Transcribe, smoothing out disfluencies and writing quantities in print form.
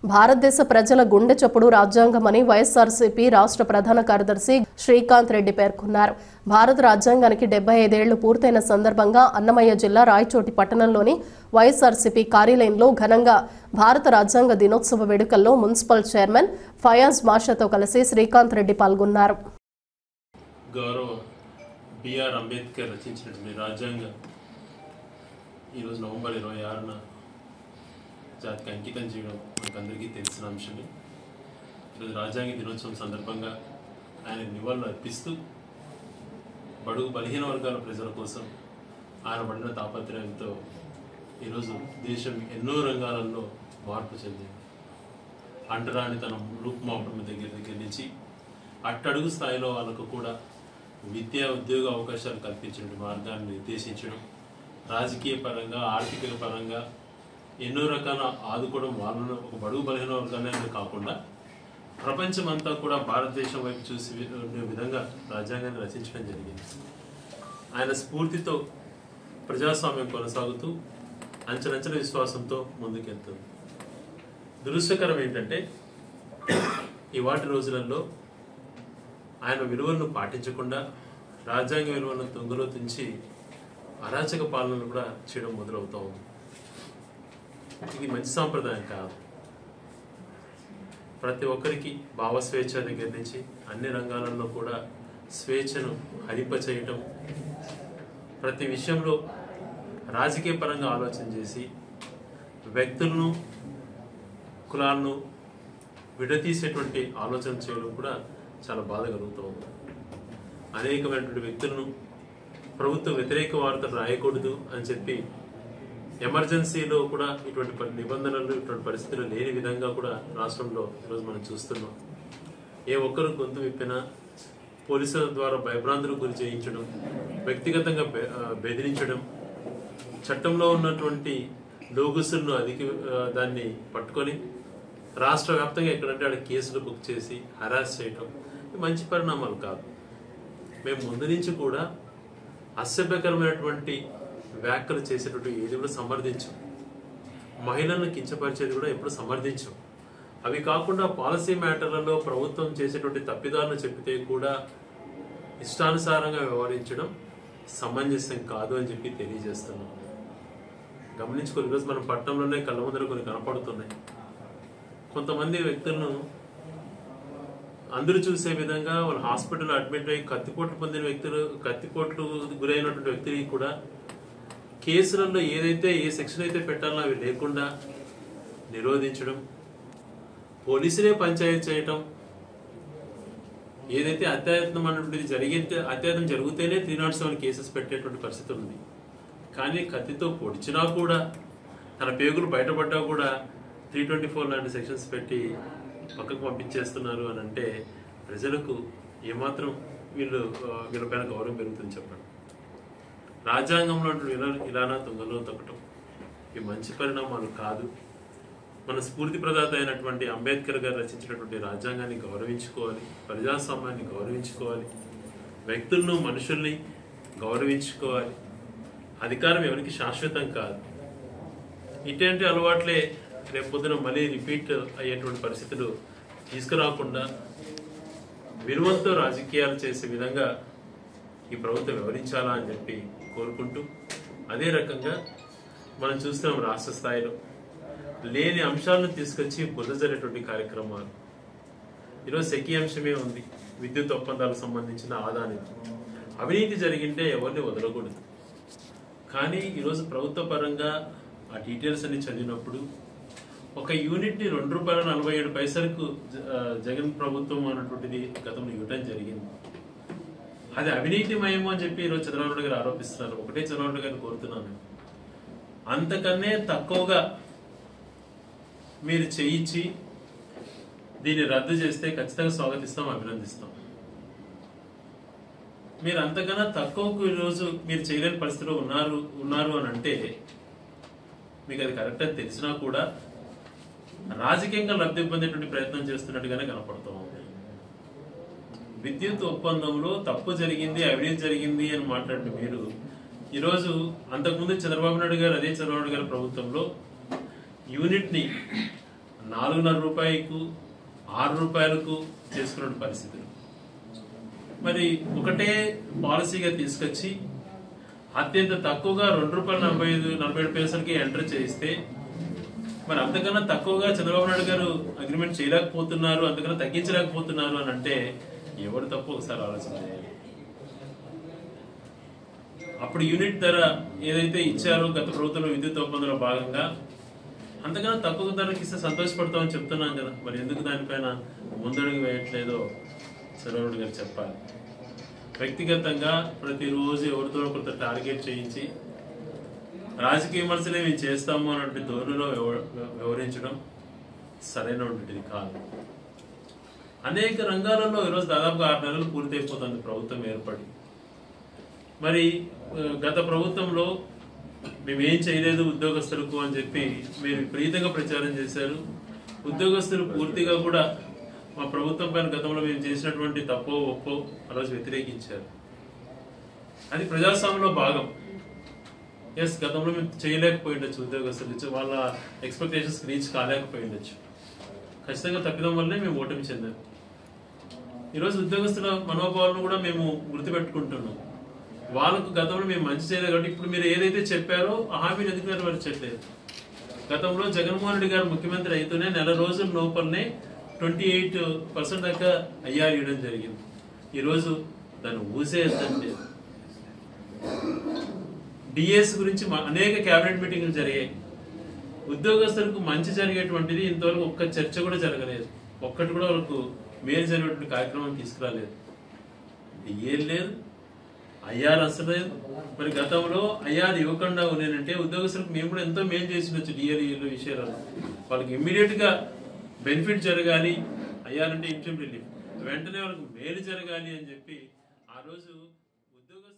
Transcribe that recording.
భారతదేశ ప్రజల గుండె చప్పుడు రాజ్యాంగమని వైఎస్ఆర్సీపీ రాష్ట్ర ప్రధాన కార్యదర్శి శ్రీకాంత్ రెడ్డి పేర్కొన్నారు. భారత రాజ్యాంగానికి 75 ఏళ్లు పూర్తయిన సందర్భంగా అన్నమయ్య జిల్లా రాయచోటి పట్టణంలోని వైఎస్ఆర్సీపీ కార్యాలయంలో ఘనంగా భారత రాజ్యాంగ దినోత్సవ వేడుకల్లో మున్సిపల్ చైర్మన్ ఫయాజ్ మాషాతో కలిసి శ్రీకాంత్ రెడ్డి పాల్గొన్నారు. గౌరవ బిఆర్ అంబేద్కర్ రచించినటువంటి రాజ్యాంగం ఈరోజు నవంబర్ 26న జాతికి అంకితం చేయడం మనకందరికీ తెలిసిన అంశమే. ఈరోజు రాజ్యాంగ దినోత్సవం సందర్భంగా ఆయన నివాళులు అర్పిస్తూ బడుగు బలహీన వర్గాల ప్రజల కోసం ఆయన పడిన తాపత్రయంతో ఈరోజు దేశం ఎన్నో రంగాలలో మార్పు చెందింది. అంటరానితనం రూపుమాపడం దగ్గర నుంచి అట్టడుగు స్థాయిలో వాళ్ళకు కూడా విద్యా ఉద్యోగ అవకాశాలు కల్పించిన మార్గాన్ని నిర్దేశించడం, రాజకీయ పరంగా ఆర్థిక పరంగా ఎన్నో రకాల ఆదుకోవడం, వాళ్ళను ఒక బడుగు బలహీన వర్గాలనే కాకుండా ప్రపంచమంతా కూడా భారతదేశం వైపు చూసి విధంగా రాజ్యాంగాన్ని రచించడం జరిగింది. ఆయన స్ఫూర్తితో ప్రజాస్వామ్యం కొనసాగుతూ అంచెలంచెల విశ్వాసంతో ముందుకెళ్తుంది. దురదృష్టకరం ఏంటంటే ఇవాటి రోజులలో ఆయన విలువలను పాటించకుండా రాజ్యాంగ విలువలను తొంగలో తుంచి అరాచక పాలనలు కూడా చేయడం మొదలవుతూ ఉంది. ఇది మంచి సాంప్రదాయం కాదు. ప్రతి ఒక్కరికి భావస్వేచ్ఛ దగ్గర నుంచి అన్ని రంగాలలో కూడా స్వేచ్ఛను హరింపచేయటం, ప్రతి విషయంలో రాజకీయ పరంగా ఆలోచన చేసి వ్యక్తులను కులాలను విడతీసేటువంటి ఆలోచన చేయడం కూడా చాలా బాధ కలుగుతూ ఉంది. అనేకమైనటువంటి వ్యక్తులను ప్రభుత్వ వ్యతిరేక వార్తలు రాయకూడదు అని చెప్పి ఎమర్జెన్సీలో కూడా ఇటువంటి నిబంధనలు ఇటువంటి పరిస్థితులు లేని విధంగా కూడా రాష్ట్రంలో ఈరోజు మనం చూస్తున్నాం. ఏ ఒక్కరు గొంతు విప్పినా పోలీసుల ద్వారా భయభ్రాంతులకు గురి చేయించడం, వ్యక్తిగతంగా బెదిరించడం, చట్టంలో ఉన్నటువంటి లోగుసులను దాన్ని పట్టుకొని రాష్ట్ర వ్యాప్తంగా ఎక్కడంటే అక్కడ కేసులు బుక్ చేసి హరాస్ చేయటం మంచి పరిణామాలు కాదు. మేము ముందు నుంచి కూడా అసభ్యకరమైనటువంటి వ్యాఖ్యలు చేసేటువంటి ఏది కూడా సమర్థించం. మహిళలను కించపరిచేది కూడా ఎప్పుడు సమర్థించం. అవి కాకుండా పాలసీ మ్యాటర్లలో ప్రభుత్వం చేసేటువంటి తప్పిదాలను చెప్పితే కూడా ఇష్టానుసారంగా వ్యవహరించడం సమంజసం కాదు అని చెప్పి తెలియజేస్తున్నాం. గమనించుకొని ఈరోజు మనం పట్టణంలోనే కళ్ళ ముందర కొన్ని కనపడుతున్నాయి. కొంతమంది వ్యక్తులను అందరూ చూసే విధంగా వాళ్ళు హాస్పిటల్ అడ్మిట్ అయ్యి కత్తిపోట్లు పొందిన వ్యక్తులు, కత్తిపోట్లు గురైనటువంటి వ్యక్తులకి కూడా కేసులలో ఏదైతే ఏ సెక్షన్ అయితే పెట్టాలో అవి లేకుండా నిరోధించడం, పోలీసులే పంచాయతీ చేయటం, ఏదైతే అత్యాయత్నం అన్నటువంటిది అత్యాయత్నం జరిగితేనే 307 కేసెస్ పెట్టేటువంటి పరిస్థితి ఉంది. కానీ కత్తితో పొడిచినా కూడా తన పేగులు బయటపడ్డా కూడా 324 లాంటి సెక్షన్స్ పెట్టి పక్కకు పంపించేస్తున్నారు అని అంటే ప్రజలకు ఏమాత్రం వీళ్ళపైన గౌరవం పెరుగుతుంది చెప్పండి. రాజ్యాంగంలో ఇలానా తుంగలో తొక్కటం ఇవి మంచి పరిణామాలు కాదు. మన స్ఫూర్తి ప్రదాత అయినటువంటి అంబేద్కర్ గారు రచించినటువంటి రాజ్యాంగాన్ని గౌరవించుకోవాలి, ప్రజాస్వామ్యాన్ని గౌరవించుకోవాలి, వ్యక్తులను మనుషుల్ని గౌరవించుకోవాలి. అధికారం ఎవరికి శాశ్వతం కాదు. ఇటువంటి అలవాట్లే రేపు పొద్దున మళ్ళీ రిపీట్ అయ్యేటువంటి పరిస్థితులు తీసుకురాకుండా విలువలతో రాజకీయాలు చేసే విధంగా ఈ ప్రభుత్వం వ్యవహరించాలా అని చెప్పి కోరుకుంటూ, అదే రకంగా మనం చూస్తున్నాం రాష్ట్ర స్థాయిలో లేని అంశాలను తీసుకొచ్చి బురదజల్లేటువంటి కార్యక్రమాలు. ఈరోజు సెకీ అంశమే ఉంది. విద్యుత్ ఒప్పందాలకు సంబంధించిన ఆదాని అవినీతి జరిగింటే ఎవరిని వదలకూడదు. కానీ ఈరోజు ప్రభుత్వ పరంగా ఆ డీటెయిల్స్ అన్ని చదివినప్పుడు ఒక యూనిట్ని ₹2.47 జగన్ ప్రభుత్వం అన్నటువంటిది గతంలో ఇవ్వడం జరిగింది. అది అవినీతిమయమో అని చెప్పి ఈరోజు చంద్రబాబు నాయుడు గారు ఆరోపిస్తున్నారు. ఒకటే చంద్రబాబు నాయుడు గారిని కోరుతున్నాను, అంతకన్నే తక్కువగా మీరు చేయించి దీన్ని రద్దు చేస్తే ఖచ్చితంగా స్వాగతిస్తాం, అభినందిస్తాం. మీరు అంతకన్నా తక్కువకు ఈరోజు మీరు చేయలేని పరిస్థితిలో ఉన్నారు అని అంటే మీకు అది కరెక్ట్ అని తెలిసినా కూడా రాజకీయంగా లబ్ధి పొందేటువంటి ప్రయత్నం చేస్తున్నట్టుగానే కనపడుతూ ఉంది. విద్యుత్ ఒప్పందంలో తప్పు జరిగింది, అవినీతి జరిగింది అని మాట్లాడిన మీరు ఈరోజు అంతకుముందు చంద్రబాబు నాయుడు గారు, అదే చంద్రబాబు నాయుడు గారి ప్రభుత్వంలో యూనిట్ ని 4.5 రూపాయలకు 6 రూపాయలకు చేసుకున్న పరిస్థితులు. మరి ఒకటే పాలసీగా తీసుకొచ్చి అత్యంత తక్కువగా ₹2.47 ఎంటర్ చేయిస్తే మరి అంతకన్నా తక్కువగా చంద్రబాబు నాయుడు గారు అగ్రిమెంట్ చేయలేకపోతున్నారు, అంతకన్నా తగ్గించలేకపోతున్నారు అని అంటే ఎవరు తప్పు ఒకసారి ఆలోచన చేయాలి. అప్పుడు యూనిట్ ధర ఏదైతే ఇచ్చారో గత ప్రభుత్వంలో విద్యుత్ ఒప్పందంలో భాగంగా అంతకన్నా తక్కువ ధరకి ఇస్తే సంతోషపడతామని చెప్తున్నాం కదా, మరి ఎందుకు దానిపైన ముందడుగు వేయట్లేదో చంద్రబాబు గారు చెప్పాలి. వ్యక్తిగతంగా ప్రతిరోజు ఎవరితో కొంత టార్గెట్ చేయించి రాజకీయ విమర్శలే మేము చేస్తాము అన్నట్టు ధోరణిలో వ్యవహరించడం సరైనటువంటిది కాదు. అనేక రంగాలలో ఈరోజు దాదాపుగా 6 నెలలు పూర్తయిపోతుంది ప్రభుత్వం ఏర్పడి. మరి గత ప్రభుత్వంలో మేమేం చేయలేదు ఉద్యోగస్తులకు అని చెప్పి మీరు విపరీతంగా ప్రచారం చేశారు. ఉద్యోగస్తులు పూర్తిగా కూడా మా ప్రభుత్వం పైన గతంలో మేము చేసినటువంటి తప్పో ఒప్పో ఆ రోజు వ్యతిరేకించారు. అది ప్రజాస్వామ్యంలో భాగం. ఎస్, గతంలో మేము చేయలేకపోయిండొచ్చు, ఉద్యోగస్తులు వాళ్ళ ఎక్స్పెక్టేషన్స్ రీచ్ కాలేకపోయిండొచ్చు. ఖచ్చితంగా తప్పిదం వల్లనే మేము ఓటమి చెందాం. ఈరోజు ఉద్యోగస్తుల మనోభావాలను కూడా మేము గుర్తుపెట్టుకుంటున్నాం. వాళ్ళకు గతంలో మేము మంచి చేయలేదు కాబట్టి ఇప్పుడు మీరు ఏదైతే చెప్పారో ఆ హామీని ఎందుకు నెరవేర్చట్లేదు? గతంలో జగన్మోహన్ రెడ్డి గారు ముఖ్యమంత్రి అయితేనే నెల రోజుల లోపలనే 28% దాకా ఐఆర్ ఇవ్వడం జరిగింది. ఈరోజు దాన్ని ఊసే ఎత్తంటే డిఎస్ గురించి అనేక కేబినెట్ మీటింగ్లు జరిగాయి. ఉద్యోగస్తులకు మంచి జరిగేటువంటిది ఇంతవరకు ఒక్క చర్చ కూడా జరగలేదు. ఒక్కటి కూడా వాళ్ళకు మేలు జరిగేటువంటి కార్యక్రమం తీసుకురాలేదు. డిఏ లేదు, ఐఆర్ అసలు లేదు. మరి గతంలో ఐఆర్ ఇవ్వకుండా ఉన్నానంటే ఉద్యోగస్తులకు మేము కూడా ఎంతో మేలు చేసినచ్చు. డిఏల విషయాలలో వాళ్ళకి ఇమ్మీడియట్ గా బెనిఫిట్ జరగాలి, ఐఆర్ అంటే ఇంటర్మ్ రిలీఫ్, వెంటనే వాళ్ళకి మేలు జరగాలి అని చెప్పి ఆ రోజు ఉద్యోగస్తులు